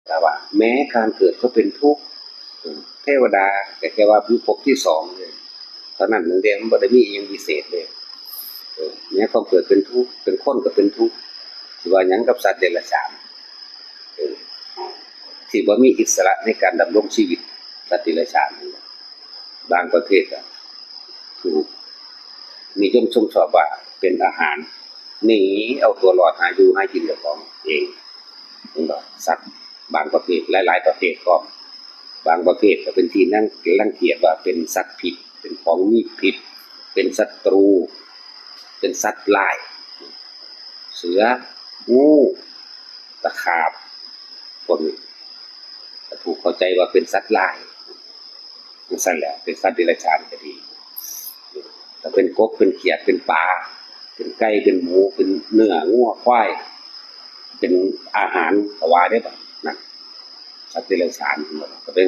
แต่ว่าแม้การเกิดก็เป็นทุกข์เทวดาแต่แค่ว่าพิภพที่สองเลยตอนนั้นหนึ่งเดียวมันบ่ได้มีอย่างพิเศษเลยแม้ความเกิดเป็นทุกข์เป็นคนก็เป็นทุกข์สิว่าหยังกับสัตว์เดรัจฉานที่บ่มีอิสระในการดำรงชีวิตสัตว์เดรัจฉานบางประเภทก็ถูกนิยมชมชอบว่าเป็นอาหารหนีเอาตัวรอดหาอยู่หากินกับของเองนี่ก็สัตว์บางประเภทหลายๆประเภทก็บางประเภทก็เป็นที่นั่งรังเกียจว่าเป็นสัตว์ผิดเป็นของมีพิษเป็นศัตรูเป็นสัตว์ร้ายเสืองูตะขาบคนถูกเข้าใจว่าเป็นสัตว์ร้ายนั่นแหละเป็นสัตว์เดรัจฉานก็ดีแต่เป็นกบเป็นเขียดเป็นปลาเป็นไก่เป็นหมูเป็นเนื้องัวควายเป็นอาหารถวายได้ป่ะนั่นสัตว์เดรัจฉานก็เป็น